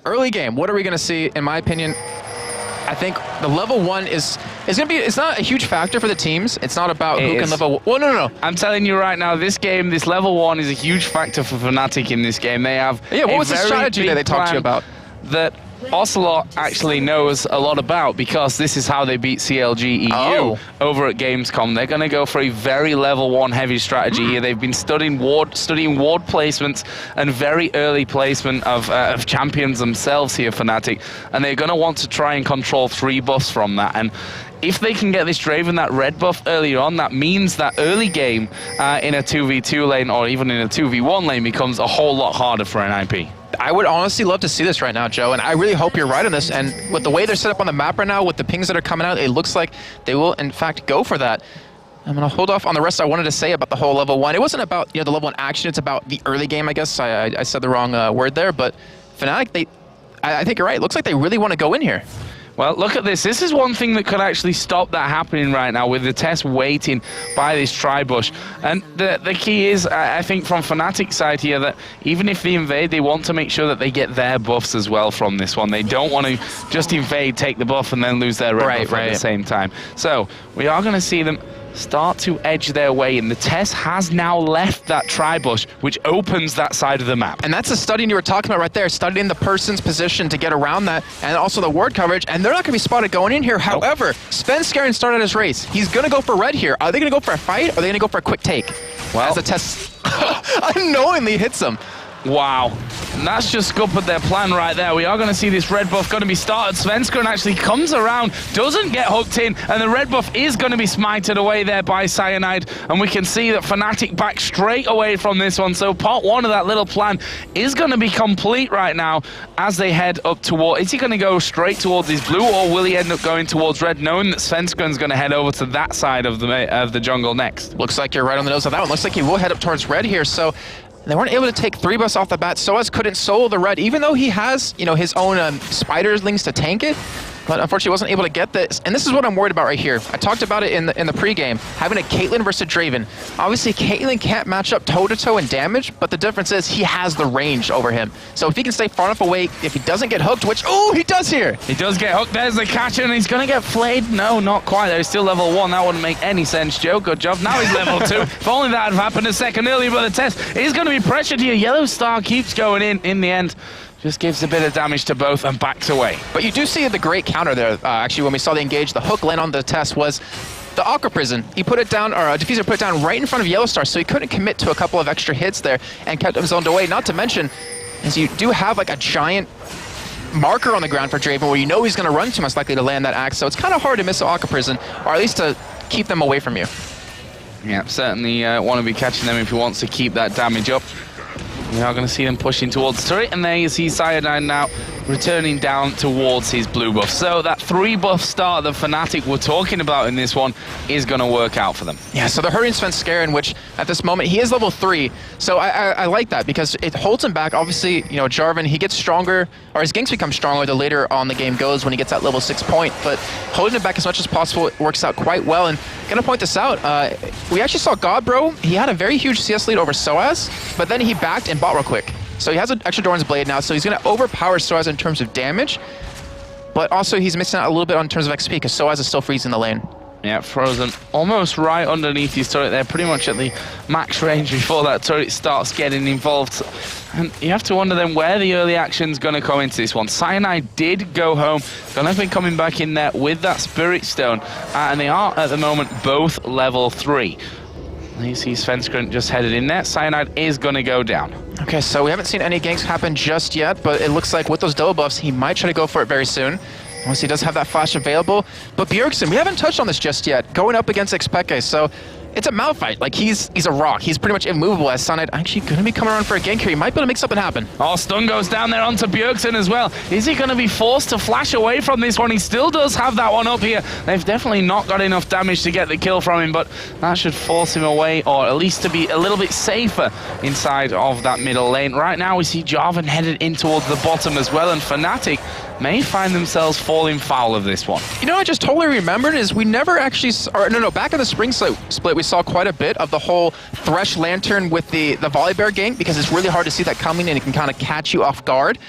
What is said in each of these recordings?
early game, what are we going to see? In my opinion, I think the level 1 is going to be, it's not a huge factor for the teams. It's not about who can level, well, no. I'm telling you right now, this game, this level 1 is a huge factor for Fnatic in this game. They have what was the strategy that they talked to you about? That Ocelot actually knows a lot about, because this is how they beat CLG EU over at Gamescom. They're going to go for a very level 1 heavy strategy here. They've been studying ward placements and very early placement of champions themselves here, Fnatic, and they're going to want to try and control 3 buffs from that. And if they can get this Draven, that red buff earlier on, that means that early game in a 2v2 lane or even in a 2v1 lane becomes a whole lot harder for NIP. I would honestly love to see this right now, Joe, and I really hope you're right on this. And with the way they're set up on the map right now, with the pings that are coming out, it looks like they will, in fact, go for that. I'm going to hold off on the rest I wanted to say about the whole level 1. It wasn't about the level 1 action, it's about the early game, I guess. I said the wrong word there, but Fnatic, I think you're right. It looks like they really want to go in here. Well, look at this. This is one thing that could actually stop that happening right now, with the test waiting by this tri-bush. And the key is, I think, from Fnatic's side here, that even if they invade, they want to make sure that they get their buffs as well from this one. They don't want to just invade, take the buff, and then lose their red buff at the same time. So we are going to see them start to edge their way in. The test has now left that tri-bush, which opens that side of the map. And that's the studying you were talking about right there, studying the person's position to get around that, and also the ward coverage, and they're not going to be spotted going in here. However, Svenskeren started his race. He's going to go for red here. Are they going to go for a fight, or are they going to go for a quick take? Well, as the test unknowingly hits him. Wow. And that's just scuppered their plan right there. We are going to see this red buff going to be started. Svenskeren actually comes around, doesn't get hooked in, and the red buff is going to be smited away there by Cyanide. And we can see that Fnatic back straight away from this one. So part 1 of that little plan is going to be complete right now as they head up toward... Is he going to go straight towards his blue, or will he end up going towards red, knowing that Svenskeren's going to head over to that side of the jungle next? Looks like you're right on the nose of that one. Looks like he will head up towards red here. So they weren't able to take 3 buffs off the bat. Soaz couldn't solo the red, even though he has, his own spiderlings to tank it. But unfortunately wasn't able to get this. And this is what I'm worried about right here. I talked about it in the pregame, having a Caitlyn versus Draven. Obviously, Caitlyn can't match up toe-to-toe in damage, but the difference is he has the range over him. So if he can stay far enough away, if he doesn't get hooked, which, he does here. He does get hooked. There's the catcher, and he's going to get flayed. No, not quite. He's still level 1. That wouldn't make any sense, Joe. Good job. Now he's level 2. If only that had happened a second earlier, but the test is going to be pressured here. Yellow Star keeps going in the end. Just gives a bit of damage to both and backs away. But you do see the great counter there. Actually, when we saw the engage, the hook land on the test was the Aqua Prison. He put it down, or Diffuser put it down right in front of Yellow Star, so he couldn't commit to a couple of extra hits there and kept him zoned away. Not to mention, as you do have like a giant marker on the ground for Draven, where you know he's going to run to, most likely to land that axe. So it's kind of hard to miss the Aqua Prison, or at least to keep them away from you. Yeah, certainly want to be catching them if he wants to keep that damage up. We are going to see them pushing towards the turret, and there you see Cyanide now returning down towards his blue buff. So that 3 buff start that Fnatic were talking about in this one is going to work out for them. Yeah, so they're hurting Svenskeren, which at this moment, he is level 3. So I like that, because it holds him back. Obviously, Jarvan, he gets stronger, or his ganks become stronger the later on the game goes when he gets that level 6 point. But holding it back as much as possible, it works out quite well. And going to point this out, we actually saw Godbro. He had a very huge CS lead over Soaz, but then he backed and bought real quick. So he has an extra Doran's Blade now, so he's going to overpower Soaz in terms of damage, but also he's missing out a little bit in terms of XP, because Soaz is still freezing the lane. Yeah, frozen almost right underneath his turret there, pretty much at the max range before that turret starts getting involved. And you have to wonder then where the early action's going to come into this one. Cyanide did go home, going to be coming back in there with that Spirit Stone, and they are at the moment both level 3. You see Svenskeren just headed in there. Cyanide is going to go down. Okay, so we haven't seen any ganks happen just yet, but it looks like with those double buffs, he might try to go for it very soon. Once he does have that flash available. But Bjergsen, we haven't touched on this just yet, going up against Xpeke, so it's a malfight. Like, he's a rock. He's pretty much immovable, as Cyanide actually going to be coming around for a gank here. He might be able to make something happen. Oh, stun goes down there onto Bjergsen as well. Is he going to be forced to flash away from this one? He still does have that one up here. They've definitely not got enough damage to get the kill from him, but that should force him away, or at least to be a little bit safer inside of that middle lane. Right now, we see Jarvan headed in towards the bottom as well, and Fnatic may find themselves falling foul of this one. I just totally remembered is we never actually, back in the spring split, we saw quite a bit of the whole Thresh Lantern with the Volibear gank, because it's really hard to see that coming and it can kind of catch you off guard.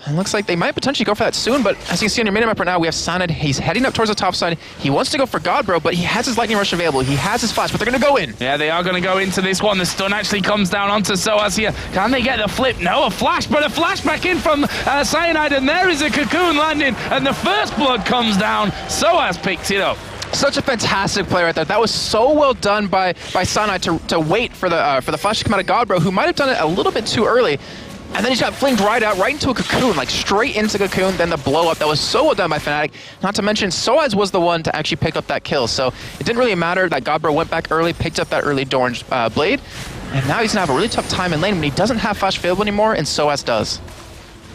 And looks like they might potentially go for that soon, but as you can see on your minimap right now, we have Sanad. He's heading up towards the top side. He wants to go for Godbro, but he has his Lightning Rush available. He has his Flash, but they're going to go in. Yeah, they are going to go into this one. The stun actually comes down onto Soaz here. Can they get the flip? No, a flash, but a flash back in from Cyanide, and there is a Cocoon landing, and the first blood comes down. Soaz picks it up. Such a fantastic play right there. That was so well done by Cyanide to wait for the Flash to come out of Godbro, who might have done it a little bit too early. And then he got flinged right out, right into a Cocoon, like straight into Cocoon, then the blow up. That was so well done by Fnatic. Not to mention, Soaz was the one to actually pick up that kill. So it didn't really matter that Godbro went back early, picked up that early Doran's blade. And now he's going to have a really tough time in lane when he doesn't have Flash available anymore, and Soaz does.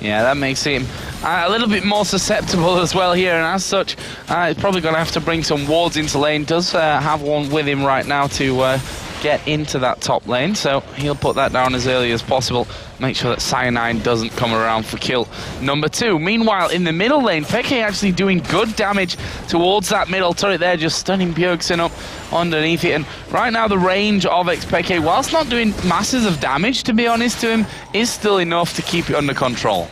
Yeah, that makes him a little bit more susceptible as well here, and as such, he's probably going to have to bring some wards into lane. Does have one with him right now to get into that top lane, so he'll put that down as early as possible. Make sure that Cyanide doesn't come around for kill number 2. Meanwhile, in the middle lane, Peke actually doing good damage towards that middle turret there, just stunning Bjergsen up underneath it. And right now, the range of Xpeke, whilst not doing masses of damage, to be honest to him, is still enough to keep it under control.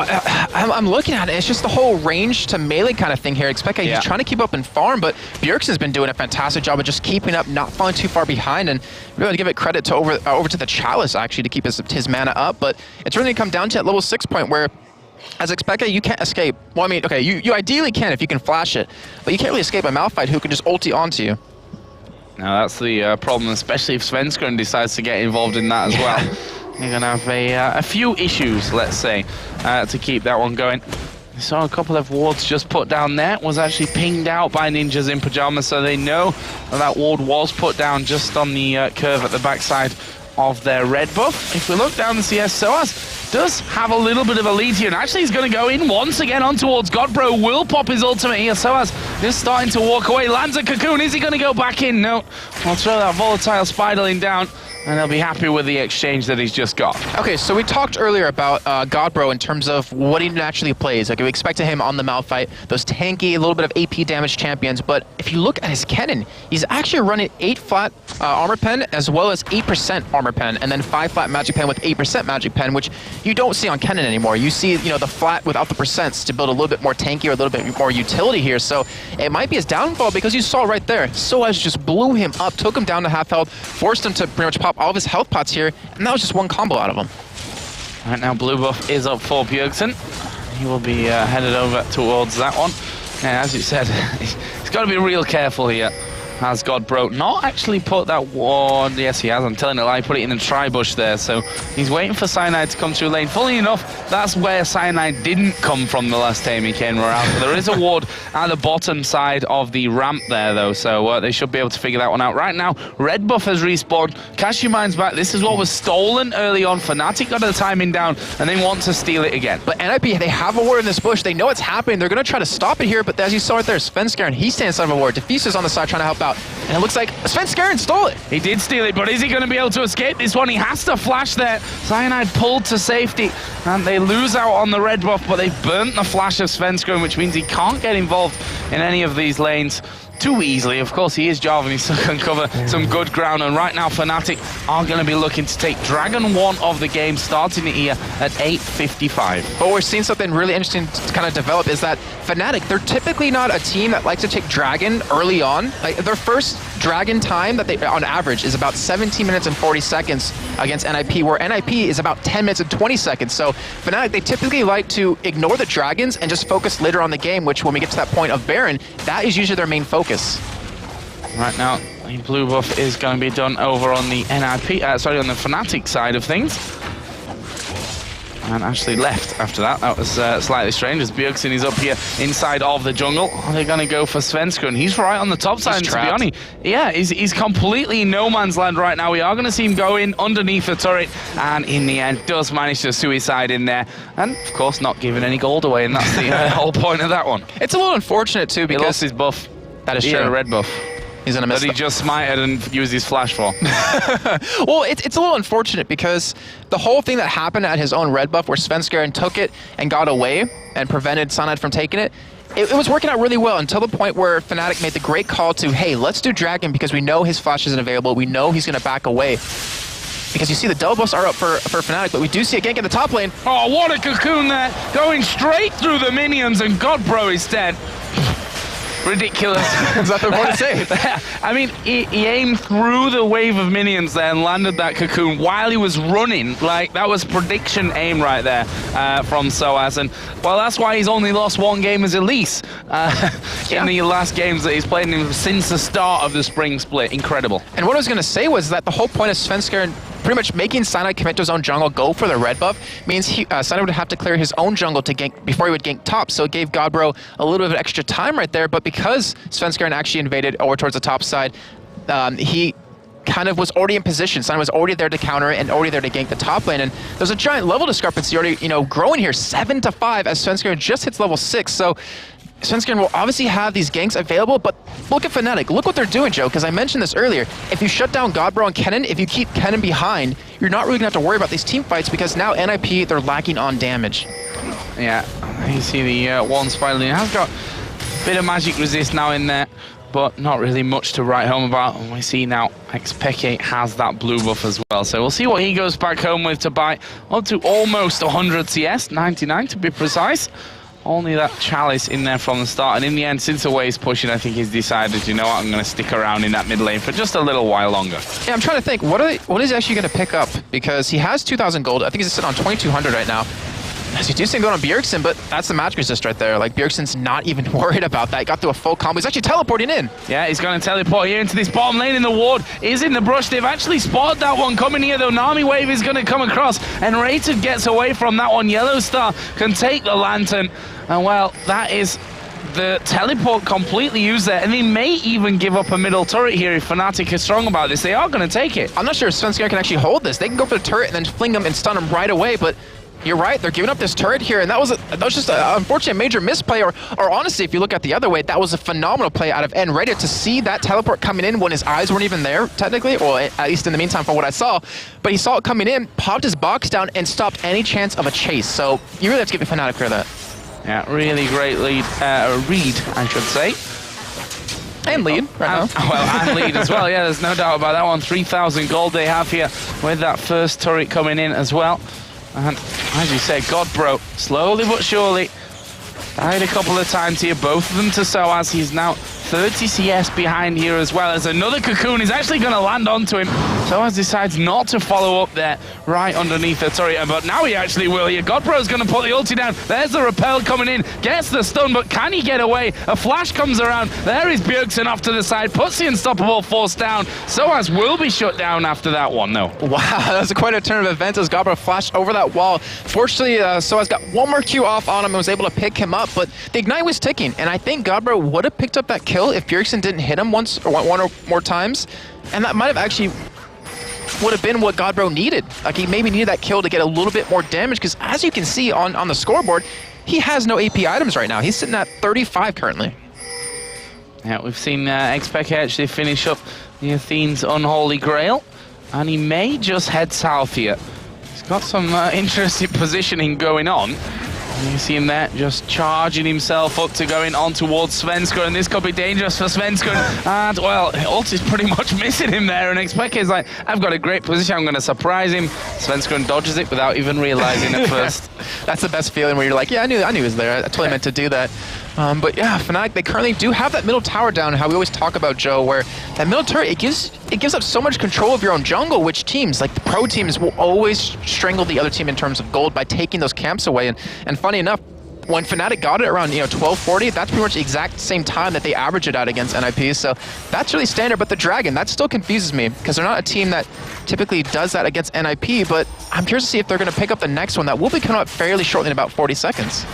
I'm looking at it. It's just the whole range to melee kind of thing here. Xpeke, he's trying to keep up in farm, but Bjergsen's been doing a fantastic job of just keeping up, not falling too far behind, and really give it credit to over to the Chalice actually to keep his mana up. But it's really come down to that level 6 point where, as Xpeke, you can't escape. Well, I mean, okay, you ideally can if you can flash it, but you can't really escape a Malphite who can just ulti onto you. Now that's the problem, especially if Svenskeren decides to get involved in that as well. You're going to have a few issues, let's say, to keep that one going. We saw a couple of wards just put down there. Was actually pinged out by ninjas in Pyjamas, so they know that ward was put down just on the curve at the backside of their red buff. If we look down the CS, Soaz does have a little bit of a lead here, and actually he's going to go in once again on towards Godbro. Will pop his ultimate here. Soaz just starting to walk away. Lands a Cocoon. Is he going to go back in? No. I'll throw that volatile Spiderling down, and they'll be happy with the exchange that he's just got. Okay, so we talked earlier about Godbro in terms of what he naturally plays. Like, we expected him on the Malphite, those tanky, a little bit of AP damage champions, but if you look at his Kennen, he's actually running 8 flat armor pen as well as 8% armor pen, and then 5 flat magic pen with 8% magic pen, which you don't see on Kennen anymore. You see, you know, the flat without the percents to build a little bit more tanky or a little bit more utility here. So it might be his downfall, because you saw right there, Soaz just blew him up, took him down to half health, forced him to pretty much pop all of his health pots here, and that was just one combo out of him. Right now, blue buff is up for Bjergsen. He will be headed over towards that one. And as you said, he's got to be real careful here. Has Godbro not actually put that ward? Yes, he has. I'm telling a lie. Put it in the tri-bush there. So he's waiting for Cyanide to come through lane. Funnily enough, that's where Cyanide didn't come from the last time he came around. There is a ward at the bottom side of the ramp there, though. So they should be able to figure that one out. Right now, red buff has respawned. Cashew back. This is what was stolen early on. Fnatic got the timing down, and they want to steal it again. But NIP, they have a ward in this bush. They know it's happening. They're going to try to stop it here. But as you saw right there, Svenskeren, he's standing inside of a ward. Diffuser's on the side trying to help out. And it looks like Svenskeren stole it. He did steal it, but is he going to be able to escape this one? He has to flash there. Cyanide pulled to safety, and they lose out on the red buff, but they've burnt the flash of Svenskeren, which means he can't get involved in any of these lanes too easily. Of course, he is Jarvan. He still can cover some good ground, and right now Fnatic are going to be looking to take Dragon 1 of the game, starting it here at 8:55. But we're seeing something really interesting to kind of develop is that Fnatic, they're typically not a team that likes to take Dragon early on. Like, their first Dragon time that they, on average, is about 17 minutes and 40 seconds against NIP, where NIP is about 10 minutes and 20 seconds. So Fnatic, they typically like to ignore the Dragons and just focus later on the game, which when we get to that point of Baron, that is usually their main focus. Right now, the blue buff is going to be done over on the NIP, on the Fnatic side of things. And actually left after that. That was slightly strange, as Bjergsen is up here inside of the jungle. Are they going to go for Svenskeren? He's right on the top side, to be honest. Yeah, he's completely in no man's land right now. We are going to see him go in underneath the turret, and in the end does manage to suicide in there. And, of course, not giving any gold away, and that's the whole point of that one. It's a little unfortunate, too, because... He lost his buff. That is true. He had a red buff. He's gonna miss that he just smited and used his flash for. Well, it's a little unfortunate because the whole thing that happened at his own red buff, where Svenskeren took it and got away and prevented Cyanide from taking it, it was working out really well until the point where Fnatic made the great call to, hey, let's do Dragon because we know his flash isn't available. We know he's going to back away. because you see the double buffs are up for Fnatic, but we do see a gank in the top lane. Oh, what a cocoon there, going straight through the minions, and Godbro is dead. Ridiculous. There's nothing more to say. I mean, he aimed through the wave of minions there and landed that cocoon while he was running. Like, that was prediction aim right there from Soaz. And, well, that's why he's only lost one game as Elise in the last games that he's played in since the start of the spring split. Incredible. And what I was going to say was that the whole point of Svenskeren pretty much making Cyanide commit to his own jungle, go for the red buff, means Cyanide would have to clear his own jungle to gank before he would gank top. So it gave Godbro a little bit of extra time right there. But because Svenskeren actually invaded over towards the top side, he kind of was already in position. Cyanide was already there to counter and already there to gank the top lane. And there's a giant level discrepancy already, growing here, 7-5 as Svenskeren just hits level 6. So Svenskeren will obviously have these ganks available, but look at Fnatic. Look what they're doing, Joe, because I mentioned this earlier. If you shut down Godbro and Kennen, if you keep Kennen behind, you're not really going to have to worry about these team fights because now NIP, they're lacking on damage. Yeah, you see the one spider lane has got a bit of magic resist now in there, but not really much to write home about. And we see now Xpeke has that blue buff as well. So we'll see what he goes back home with to buy up to almost 100 CS, 99 to be precise. Only that Chalice in there from the start, and in the end, since the way he's pushing, I think he's decided, you know what, I'm going to stick around in that mid lane for just a little while longer. Yeah, I'm trying to think, what is he actually going to pick up? Because he has 2,000 gold. I think he's sitting on 2,200 right now. As you do see him going on Bjergsen, but that's the magic resist right there. Like, Bjergsen's not even worried about that. He got through a full combo. He's actually teleporting in. Yeah, he's going to teleport here into this bottom lane, in the ward is in the brush. They've actually spotted that one coming here, though. Nami Wave is going to come across, and Rated gets away from that one. Yellow Star can take the lantern, and well, that is the teleport completely used there, and they may even give up a middle turret here if Fnatic is strong about this. They are going to take it. I'm not sure if Svenskeren can actually hold this. They can go for the turret and then fling him and stun him right away, but you're right, they're giving up this turret here, and that was just an unfortunate major misplay, or honestly, if you look at the other way, that was a phenomenal play out of N-Rated to see that teleport coming in when his eyes weren't even there, technically, or at least in the meantime from what I saw. But he saw it coming in, popped his box down, and stopped any chance of a chase. So you really have to give Fnatic credit that. Yeah, really great read, I should say. And lead right now. Well, and lead as well, yeah, there's no doubt about that one. 3,000 gold they have here with that first turret coming in as well. And as you say, Godbro, slowly but surely, died a couple of times here, both of them to Soaz. He's now 30 CS behind here as well, as another cocoon is actually going to land onto him. Soaz decides not to follow up there, right underneath the turret, but now he actually will here. Godbro's going to put the ulti down. There's the repel coming in, gets the stun, but can he get away? A flash comes around. There is Bjergsen off to the side, puts the unstoppable force down. Soaz will be shut down after that one, though. Wow, that was quite a turn of events as Godbro flashed over that wall. Fortunately, Soaz got one more Q off on him and was able to pick him up, but the Ignite was ticking, and I think Godbro would have picked up that kill if Bjergsen didn't hit him one or more times, and that might have actually would have been what Godbro needed. Like, he maybe needed that kill to get a little bit more damage, because as you can see on the scoreboard, he has no AP items right now. He's sitting at 35 currently. Yeah, we've seen Xpeke actually finish up the Athene's Unholy Grail, and he may just head south here. He's got some interesting positioning going on. You see him there, just charging himself up to going on towards Svenskeren, and this could be dangerous for Svenskeren. And, well, ult is pretty much missing him there, and Xpeke is like, I've got a great position, I'm going to surprise him. Svenskeren dodges it without even realizing at first. That's the best feeling, where you're like, yeah, I knew he was there. I totally meant to do that. But yeah, Fnatic, they currently do have that middle tower down, how we always talk about, Joe, where that middle turret, it gives up so much control of your own jungle, which teams, like the pro teams, will always strangle the other team in terms of gold by taking those camps away. And funny enough, when Fnatic got it around 1240, that's pretty much the exact same time that they average it out against NIP. So that's really standard. But the Dragon, that still confuses me, because they're not a team that typically does that against NIP. But I'm curious to see if they're going to pick up the next one that will be coming up fairly shortly in about 40 seconds.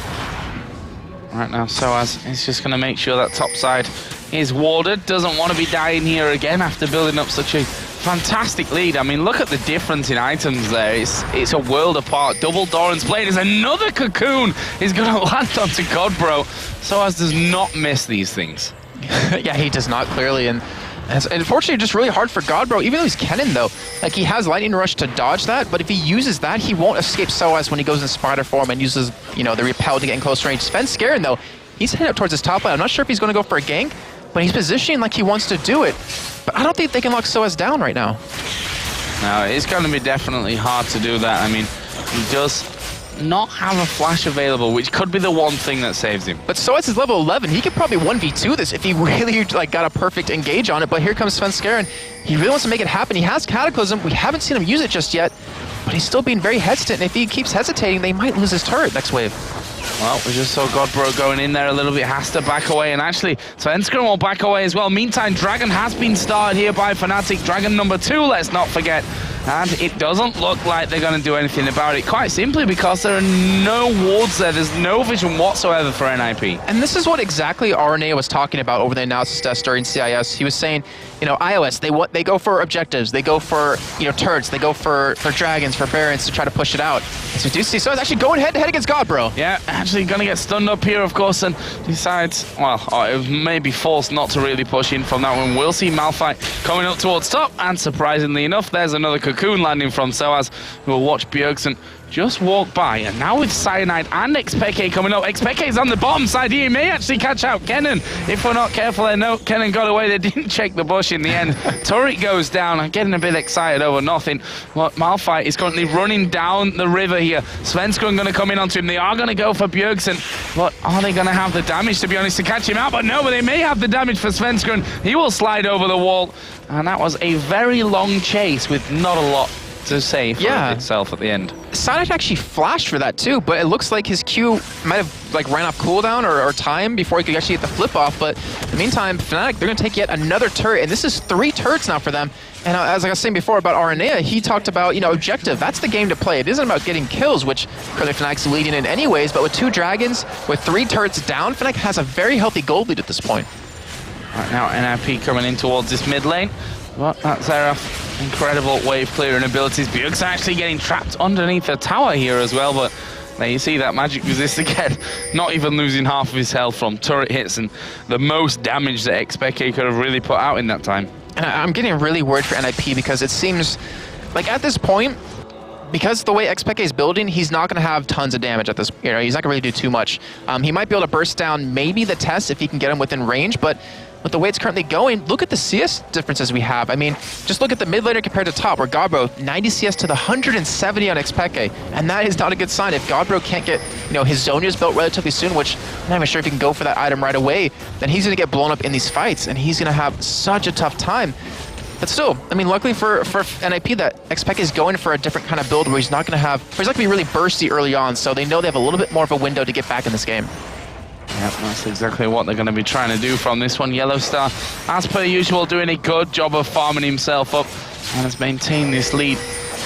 Right now, Soaz is just going to make sure that top side is warded. Doesn't want to be dying here again after building up such a fantastic lead. I mean, look at the difference in items there. It's a world apart. Double Doran's Blade is another cocoon is going to land onto Godbro. Soaz does not miss these things. Yeah, he does not, clearly. And unfortunately, just really hard for Godbro, even though he's Kennen, though. Like, he has Lightning Rush to dodge that, but if he uses that, he won't escape Soaz when he goes in Spider form and uses, the repel to get in close range. Svenskeren, though, he's heading up towards his top lane. I'm not sure if he's going to go for a gank, but he's positioning like he wants to do it. But I don't think they can lock Soaz down right now. No, it's going to be definitely hard to do that. I mean, he does not have a flash available, which could be the one thing that saves him. But Soaz is level 11. He could probably 1v2 this if he really like got a perfect engage on it. But here comes Svenskeren. He really wants to make it happen. He has Cataclysm. We haven't seen him use it just yet, but he's still being very hesitant. And if he keeps hesitating, they might lose his turret next wave. Well, we just saw Godbro going in there a little bit, has to back away, and actually Svenskeren will back away as well. Meantime, Dragon has been started here by Fnatic. Dragon number 2, let's not forget. And it doesn't look like they're going to do anything about it, quite simply because there are no wards there. There's no vision whatsoever for NIP. And this is what exactly RNA was talking about over the analysis desk during CIS. He was saying, you know, iOS, they go for objectives, they go for, you know, turrets, they go for dragons, for barons to try to push it out. So we do see Soaz actually going head-to-head against Godbro. Yeah, actually going to get stunned up here, of course, and decides, well, it may be forced not to really push in from that one. We'll see Malphite coming up towards top, and surprisingly enough, there's another Cocoon landing from Soaz, who will watch Bjergsen just walk by. And now with Cyanide and Xpeke coming up, Xpeke's on the bottom side. He may actually catch out Kennen. If we're not careful, I know Kennen got away. They didn't check the bush in the end. Turret goes down. I'm getting a bit excited over nothing. Well, Malphite is currently running down the river here. Svenskeren going to come in onto him. They are going to go for Bjergsen. But are they going to have the damage, to be honest, to catch him out? But no, but they may have the damage for Svenskeren. He will slide over the wall. And that was a very long chase with not a lot to say for itself at the end. Cyanide actually flashed for that too, but it looks like his Q might have like ran off cooldown or time before he could actually get the flip off. But in the meantime, Fnatic, they're going to take yet another turret, and this is 3 turrets now for them. And as I was saying before about Aranea, he talked about, you know, objective. That's the game to play. It isn't about getting kills, which currently Fnatic's leading in anyways, but with 2 dragons, with 3 turrets down, Fnatic has a very healthy gold lead at this point. Right now, NIP coming in towards this mid lane. Well, that's Xerath. Incredible wave clearing abilities. Bjergsen actually getting trapped underneath the tower here as well, but there you see that magic resist again. Not even losing half of his health from turret hits and the most damage that Xpeke could have really put out in that time. And I'm getting really worried for NIP because it seems like at this point, because the way Xpeke is building, he's not going to have tons of damage at this, you know, he's not going to really do too much. He might be able to burst down maybe the test if he can get him within range, but with the way it's currently going, look at the CS differences we have. I mean, just look at the mid laner compared to top, where Godbro, 90 CS to the 170 on Xpeke, and that is not a good sign. If Godbro can't get, you know, his Zhonya's built relatively soon, which I'm not even sure if he can go for that item right away, then he's going to get blown up in these fights, and he's going to have such a tough time. But still, I mean, luckily for NIP that Xpeke is going for a different kind of build where he's not going to have, where he's not going to be really bursty early on, so they know they have a little bit more of a window to get back in this game. Yep, that's exactly what they're going to be trying to do from this one. Yellow Star, as per usual, doing a good job of farming himself up and has maintained this lead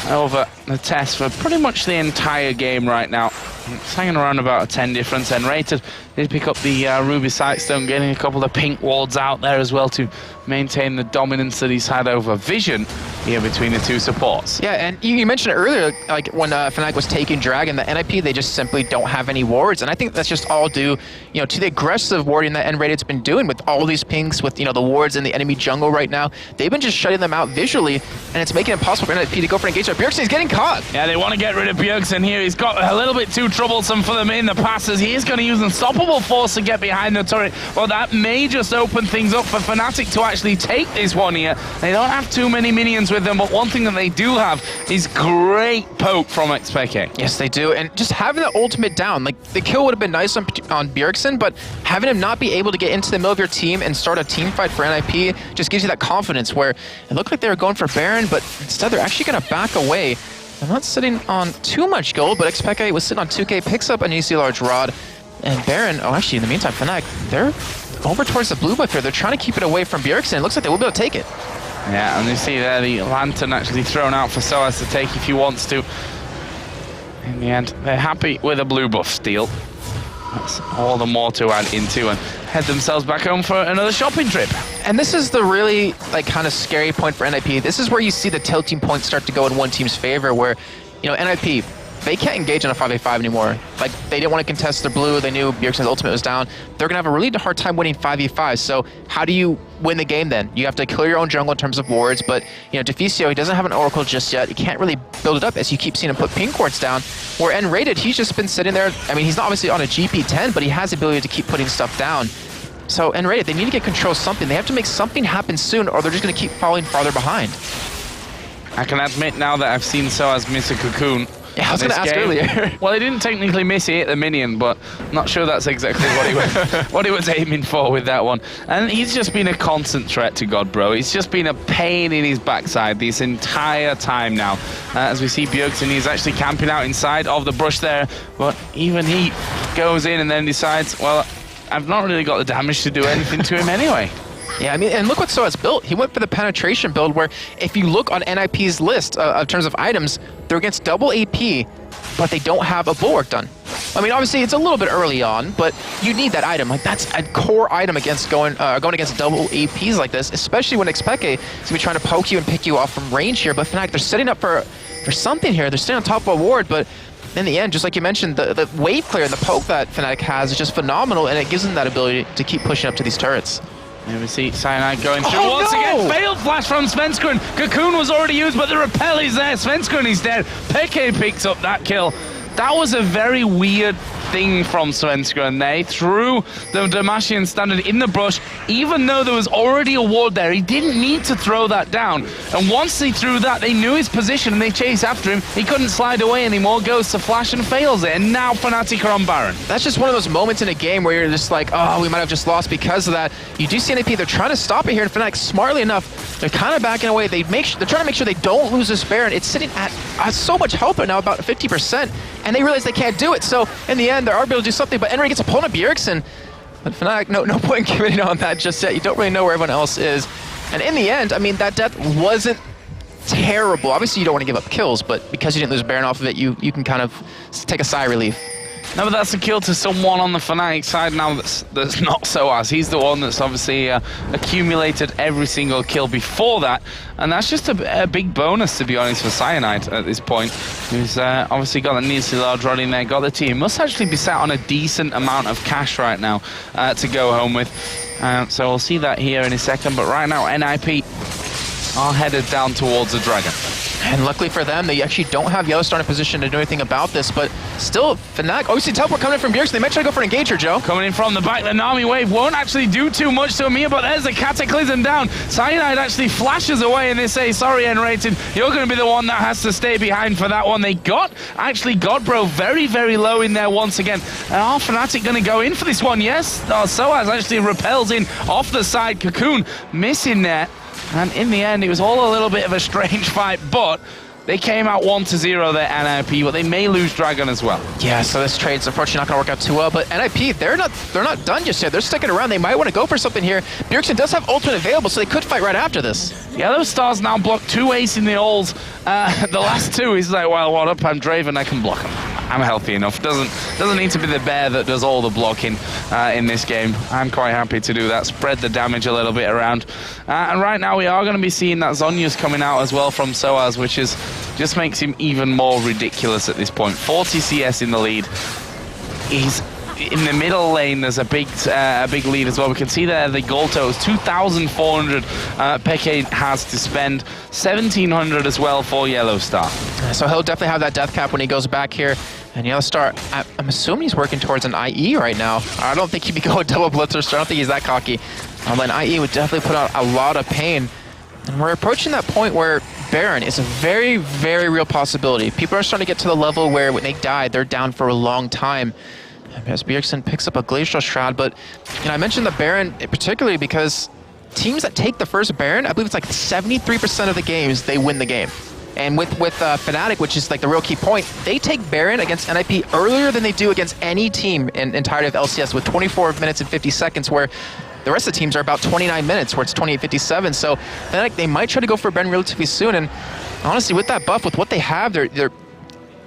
over the test for pretty much the entire game right now. It's hanging around about a 10 difference, and Rated did pick up the Ruby Sightstone, getting a couple of pink wards out there as well to maintain the dominance that he's had over Vision here between the 2 supports. Yeah, and you mentioned earlier, like when Fnatic was taking Dragon, the NIP, they just simply don't have any wards, and I think that's just all due, you know, to the aggressive warding that N-Rated's been doing with all these pinks, with, you know, the wards in the enemy jungle right now. They've been just shutting them out visually, and it's making it impossible for NIP to go for an engagement. Bjergsen is getting caught. Yeah, they want to get rid of Bjergsen here. He's got a little bit too troublesome for them in the passes. He is going to use Unstoppable Force to get behind the turret. Well, that may just open things up for Fnatic to actually take this one here. They don't have too many minions with them, but one thing that they do have is great poke from Xpeke. Yes, they do, and just having the ultimate down, like the kill would have been nice on Bjergsen, but having him not be able to get into the middle of your team and start a team fight for NIP just gives you that confidence where it looked like they were going for Baron, but instead they're actually going to back away. They're not sitting on too much gold, but Xpeke was sitting on 2k, picks up an EC Large Rod, and Baron, oh actually in the meantime, Fnatic, they're over towards the blue buff here. They're trying to keep it away from Bjergsen. It looks like they will be able to take it. Yeah, and you see there the Lantern actually thrown out for Soaz to take if he wants to. In the end, they're happy with a blue buff steal. That's all the more to add into and head themselves back home for another shopping trip. And this is the really like kind of scary point for NIP. This is where you see the tilting points start to go in one team's favor, where, you know, NIP, they can't engage on a 5v5 anymore. Like, they didn't want to contest their blue. They knew Bjergsen's ultimate was down. They're going to have a really hard time winning 5v5. So how do you win the game then? You have to clear your own jungle in terms of wards, but, you know, Deficio, he doesn't have an Oracle just yet. He can't really build it up as you keep seeing him put pink wards down. Where N-Rated, he's just been sitting there. I mean, he's not obviously on a GP10, but he has the ability to keep putting stuff down. So N-Rated, they need to get control of something. They have to make something happen soon, or they're just going to keep falling farther behind. I can admit now that I've seen Soaz miss a cocoon. Yeah, I was going to ask earlier. Well, he didn't technically miss, he hit the minion, but I'm not sure that's exactly what he was aiming for with that one. And he's just been a constant threat to God, bro. He's just been a pain in his backside this entire time now. As we see Bjergsen, he's actually camping out inside of the brush there, but even he goes in and then decides, well, I've not really got the damage to do anything to him anyway. Yeah, I mean, and look what Soaz built. He went for the penetration build where if you look on NIP's list in terms of items, they're against double AP, but they don't have a bulwark done. I mean, obviously, it's a little bit early on, but you need that item. Like, that's a core item against going against double APs like this, especially when Xpeke is going to be trying to poke you and pick you off from range here. But Fnatic, they're setting up for something here. They're sitting on top of a ward, but in the end, just like you mentioned, the wave clear and the poke that Fnatic has is just phenomenal, and it gives them that ability to keep pushing up to these turrets. Here we see Cyanide going through once again. Failed flash from Svenskeren. Cocoon was already used, but the repel is there. Svenskeren is dead. Peke picks up that kill. That was a very weird thing from Svenskeren. They threw the Demacian standard in the brush, even though there was already a ward there. He didn't need to throw that down. And once they threw that, they knew his position and they chased after him. He couldn't slide away anymore, goes to flash and fails it. And now Fnatic are on Baron. That's just one of those moments in a game where you're just like, oh, we might have just lost because of that. You do see NAP, they're trying to stop it here, and Fnatic, smartly enough, they're kind of backing away. They're trying to make sure they don't lose this Baron. It's sitting at so much health right now, about 50%, and they realize they can't do it. So in the end, they are able to do something, but Enry gets a pull on Bjergsen. But Fnatic, no point in committing on that just yet. You don't really know where everyone else is. And in the end, I mean, that death wasn't terrible. Obviously, you don't want to give up kills, but because you didn't lose Baron off of it, you can kind of take a sigh of relief. No, but that's a kill to someone on the Fnatic side now that's not Soaz. He's the one that's obviously accumulated every single kill before that, and that's just a big bonus, to be honest, for Cyanide at this point. He's obviously got the Nisi large running there, got the team. Must actually be sat on a decent amount of cash right now to go home with. So we'll see that here in a second, but right now NIP are headed down towards the Dragon. And luckily for them, they actually don't have Yellowstar in a position to do anything about this, but still, Fnatic, obviously teleport coming in from Bjergsen. They might try to go for an engager, Joe. Coming in from the back, the Nami wave won't actually do too much to Amir, but there's a Cataclysm down. Cyanide actually flashes away and they say, sorry, N-Rated, you're going to be the one that has to stay behind for that one. They got, actually, Godbro very, very low in there once again. And are Fnatic going to go in for this one? Yes, Soaz actually repels in off the side. Cocoon missing there. And in the end, it was all a little bit of a strange fight, but they came out 1-0 there, NIP, but they may lose Dragon as well. Yeah, so this trade's unfortunately not going to work out too well, but NIP, they're not done just yet. They're sticking around. They might want to go for something here. Bjergsen does have ultimate available, so they could fight right after this. Yellow Star's now blocked 2 ace in the alls. The last 2, he's like, well, what up? I'm Draven, I can block him. I'm healthy enough. Doesn't need to be the bear that does all the blocking in this game. I'm quite happy to do that. Spread the damage a little bit around. And right now we are going to be seeing that Zhonya's coming out as well from Soaz, which just makes him even more ridiculous at this point. 40 CS in the lead. He's in the middle lane. There's a big lead as well. We can see there the gold total is 2,400 Peke has to spend, 1,700 as well for Yellow Star. So he'll definitely have that death cap when he goes back here. And Yellow Star, I'm assuming he's working towards an IE right now. I don't think he'd be going double blitzer, so I don't think he's that cocky. An IE would definitely put out a lot of pain. And we're approaching that point where Baron is a very, very real possibility. People are starting to get to the level where when they die, they're down for a long time. As Bjergsen picks up a Glacial Shroud, but I mentioned the Baron particularly because teams that take the first Baron, I believe it's like 73% of the games, they win the game. And with Fnatic, which is like the real key point, they take Baron against NIP earlier than they do against any team in entirety of LCS with 24 minutes and 50 seconds, where the rest of the teams are about 29 minutes, where it's 28:57. So Fnatic, they might try to go for Baron relatively soon. And honestly, with that buff, with what they have, they're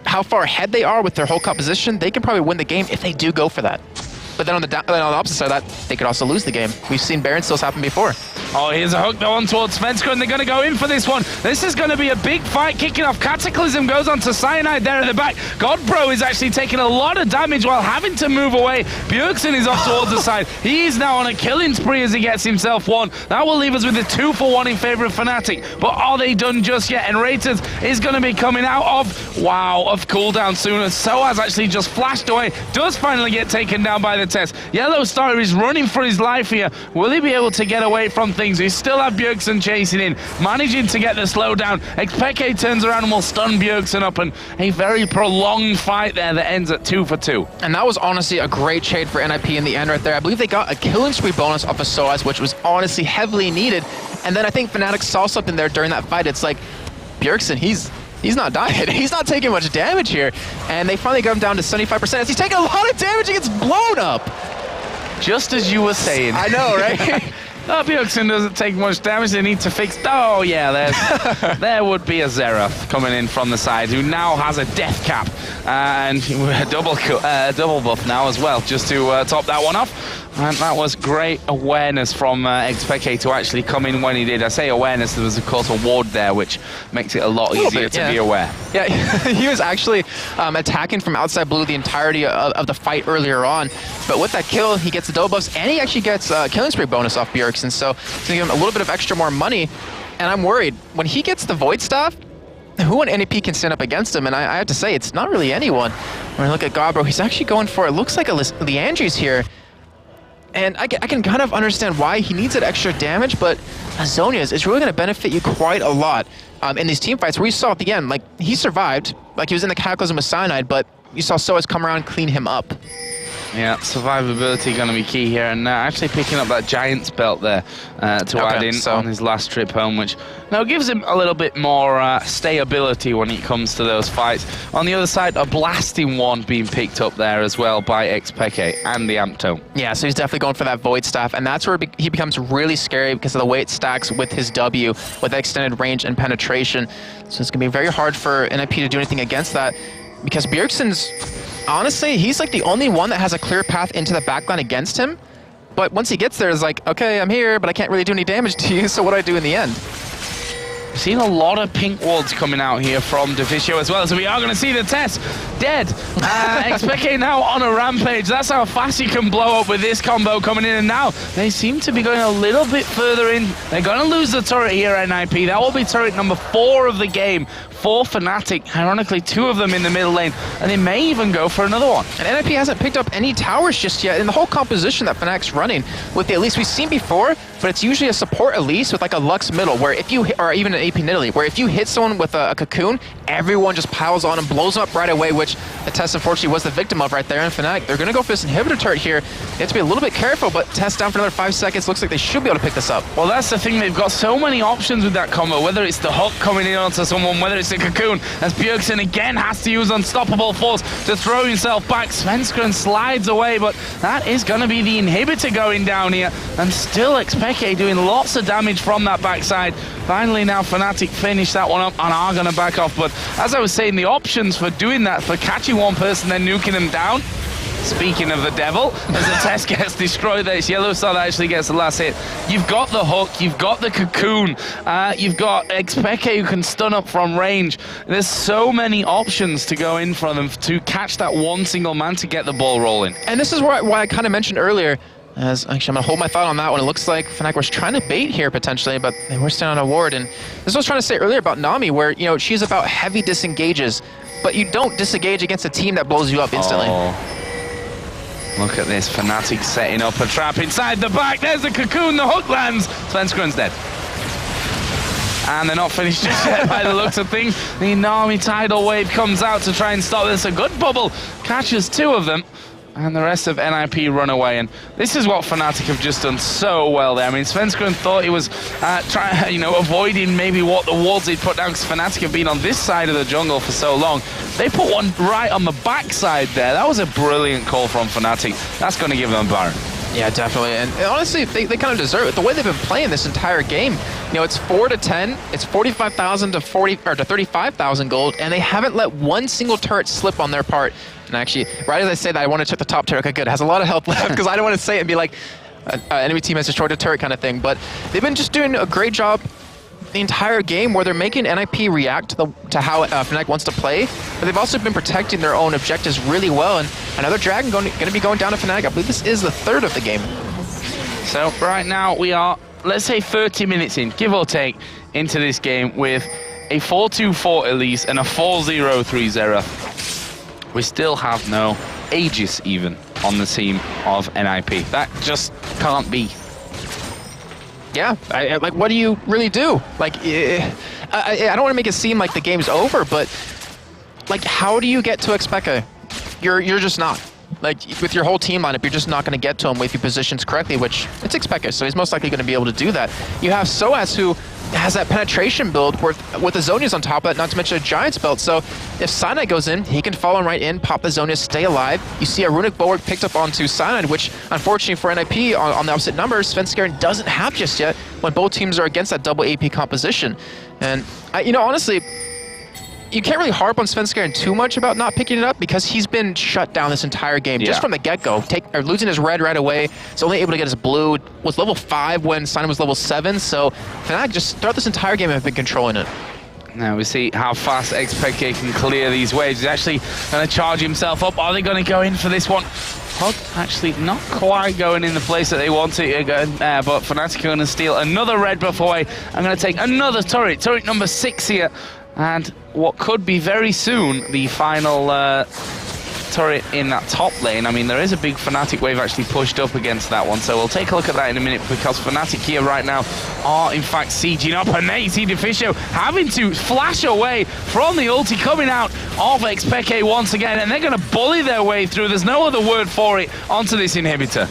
how far ahead they are with their whole composition, they can probably win the game if they do go for that. But then on the opposite side of that, they could also lose the game. We've seen Baron stills happen before. Oh, here's a hook though on towards Svenskeren, and they're going to go in for this one. This is going to be a big fight kicking off. Cataclysm goes on to Cyanide there at the back. Godbro is actually taking a lot of damage while having to move away. Bjergsen is off towards the side. He's now on a killing spree as he gets himself one. That will leave us with a 2-for-1 in favor of Fnatic. But are they done just yet? And Rated is going to be coming out of cooldown soon. As Soaz actually just flashed away. Does finally get taken down by the test. Yellow Star is running for his life here. Will he be able to get away from things? things. We still have Bjergsen chasing in, managing to get the slowdown. Xpeke turns around and will stun Bjergsen up, and a very prolonged fight there that ends at 2 for 2. And that was honestly a great trade for NIP in the end right there. I believe they got a killing spree bonus off of Soaz, which was honestly heavily needed. And then I think Fnatic saw something there during that fight. It's like, Bjergsen, he's not dying. He's not taking much damage here. And they finally got him down to 75% as he's taking a lot of damage. He gets blown up. Just as you were saying. I know, right? Bjergsen doesn't take much damage. They need to fix. Oh yeah, there would be a Xerath coming in from the side who now has a death cap and a double buff now as well, just to top that one off. And that was great awareness from Xpeke to actually come in when he did. I say awareness, there was of course a ward there, which makes it a lot easier to be aware. Yeah, he was actually attacking from outside blue the entirety of the fight earlier on. But with that kill, he gets the double buffs, and he actually gets a killing spree bonus off Bjergsen. So it's going to give him a little bit of extra more money. And I'm worried, when he gets the Void Staff, who on NAP can stand up against him? And I have to say, it's not really anyone. When I look at Gobro, he's actually going for, it looks like a Leandri's here. And I can kind of understand why he needs that extra damage, but Azonius is really going to benefit you quite a lot in these team fights where you saw at the end, like, he survived, like he was in the Cataclysm with Cyanide, but you saw Soaz come around and clean him up. Yeah, survivability going to be key here, and actually picking up that Giant's belt there to add in on his last trip home, which now gives him a little bit more stayability when it comes to those fights. On the other side, a blasting one being picked up there as well by Xpeke and the Amptome. Yeah, so he's definitely going for that Void Staff, and that's where he becomes really scary because of the way it stacks with his W, with extended range and penetration. So it's going to be very hard for NIP to do anything against that, because Bjergsen's, honestly, he's like the only one that has a clear path into the backline against him. But once he gets there, it's like, okay, I'm here, but I can't really do any damage to you, so what do I do in the end? We've seen a lot of pink wards coming out here from Deficio as well, so we are going to see the test dead. Xpeke now on a rampage. That's how fast you can blow up with this combo coming in, and now they seem to be going a little bit further in. They're going to lose the turret here at NIP. That will be turret number 4 of the game for Fnatic. Ironically, 2 of them in the middle lane, and they may even go for another one. And NIP hasn't picked up any towers just yet in the whole composition that Fnatic's running with the Elise we've seen before, but it's usually a support Elise with like a Lux middle, where if you hit, or even an AP Nidalee, where if you hit someone with a cocoon, everyone just piles on and blows them up right away, which the Test unfortunately was the victim of right there in Fnatic. They're going to go for this inhibitor turret here. They have to be a little bit careful, but Test down for another 5 seconds. Looks like they should be able to pick this up. Well, that's the thing. They've got so many options with that combo, whether it's the hook coming in onto someone, whether it's a cocoon, as Bjergsen again has to use Unstoppable Force to throw himself back. Svenskeren slides away, but that is going to be the inhibitor going down here, and still Xpeke doing lots of damage from that backside. Finally now Fnatic finish that one up and are going to back off, but as I was saying, the options for doing that, for catching one person then nuking them down, speaking of the devil, as the test gets destroyed there, it's Yellowstar that actually gets the last hit. You've got the hook, you've got the cocoon, you've got Xpeke who can stun up from range. There's so many options to go in for them to catch that one single man to get the ball rolling. And this is why I kind of mentioned earlier, as actually I'm going to hold my thought on that one. It looks like Fnatic was trying to bait here potentially, but they were standing on a ward. And this is what I was trying to say earlier about Nami, where, you know, she's about heavy disengages, but you don't disengage against a team that blows you up instantly. Oh. Look at this, Fnatic setting up a trap inside the back. There's the cocoon, the hook lands. Svenskeren's dead. And they're not finished just yet by the looks of things. The Nami tidal wave comes out to try and stop this. A good bubble catches 2 of them, and the rest of NIP run away. And this is what Fnatic have just done so well there. I mean, Svenskeren thought he was avoiding maybe what the wards he'd put down, because Fnatic have been on this side of the jungle for so long. They put one right on the backside there. That was a brilliant call from Fnatic. That's going to give them a Baron. Yeah, definitely. And honestly, they kind of deserve it. The way they've been playing this entire game, you know, it's 4 to 10, it's 45,000 to 35,000 gold, and they haven't let one single turret slip on their part. And actually, right as I say that, I want to check the top turret. Okay, good. It has a lot of health left, because I don't want to say it and be like, enemy team has destroyed a turret kind of thing. But they've been just doing a great job the entire game, where they're making NIP react to how Fnatic wants to play, but they've also been protecting their own objectives really well. And another Dragon going to be going down to Fnatic. I believe this is the 3rd of the game. So right now we are, let's say 30 minutes in, give or take, into this game with a 4-2-4 Elise and a 4-0-3 Xerath. We still have no Aegis even on the team of NIP. That just can't be. Yeah, like, what do you really do? Like, I don't want to make it seem like the game's over, but like, how do you get to Xpeke? You're just not. Like, with your whole team lineup, you're just not going to get to him if he positions correctly, which it's Xpeke, so he's most likely going to be able to do that. You have Soaz, who has that penetration build with the Zhonya's on top of it, not to mention a Giant's belt. So if Cyanide goes in, he can follow him right in, pop the Zhonya, stay alive. You see a Runic Bulwark picked up onto Cyanide, which unfortunately for NIP on the opposite numbers, Svenskeren doesn't have just yet when both teams are against that double AP composition. And, you know, honestly, you can't really harp on Svenskeren too much about not picking it up because he's been shut down this entire game just from the get-go. Losing his red right away. He's only able to get his blue. Was level 5 when Simon was level 7. So Fnatic just throughout this entire game have been controlling it. Now we see how fast Xpeke can clear these waves. He's actually going to charge himself up. Are they going to go in for this one? Hug actually not quite going in the place that they want it to go, but Fnatic are going to steal another red buff away. I'm going to take another turret number 6 here. And what could be very soon the final turret in that top lane. I mean, there is a big Fnatic wave actually pushed up against that one, so we'll take a look at that in a minute because Fnatic here right now are in fact sieging up, and there you see Deficio having to flash away from the ulti coming out of Xpeke once again, and they're going to bully their way through, there's no other word for it, onto this inhibitor.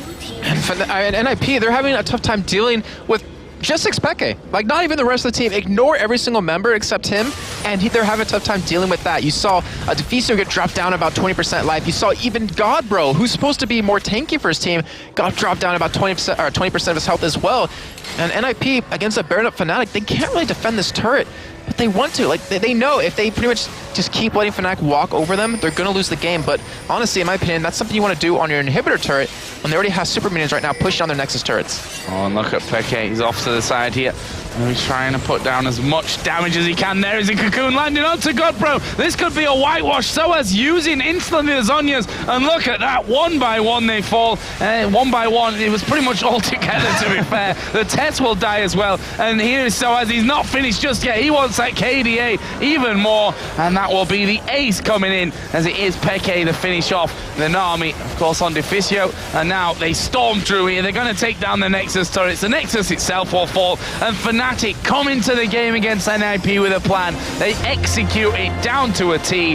And NIP, they're having a tough time dealing with just Xpeke, like not even the rest of the team. Ignore every single member except him, and they're having a tough time dealing with that. You saw Deficio get dropped down about 20% life. You saw even Godbro, who's supposed to be more tanky for his team, got dropped down about 20% or 20% of his health as well. And NIP against a Baron up Fnatic, they can't really defend this turret, but they want to. Like they know if they pretty much just keep letting Fnatic walk over them, they're gonna lose the game. But honestly, in my opinion, that's something you want to do on your inhibitor turret when they already have super minions right now pushing on their Nexus turrets. Oh, and look at Peke, he's off to the side here. And he's trying to put down as much damage as he can. There is a cocoon landing onto Godbro. This could be a whitewash. Soaz using instantly the Zhonyas. And look at that, 1 by 1 they fall. 1 by 1, it was pretty much all together to be fair. The Tess will die as well. And here is Soaz, he's not finished just yet. He wants that KDA even more. And that will be the ace coming in as it is Peke to finish off the Nami, of course on Deficio. And now they storm through here. They're going to take down the Nexus turrets. The Nexus itself will fall. And Fnatic come into the game against NIP with a plan. They execute it down to a T.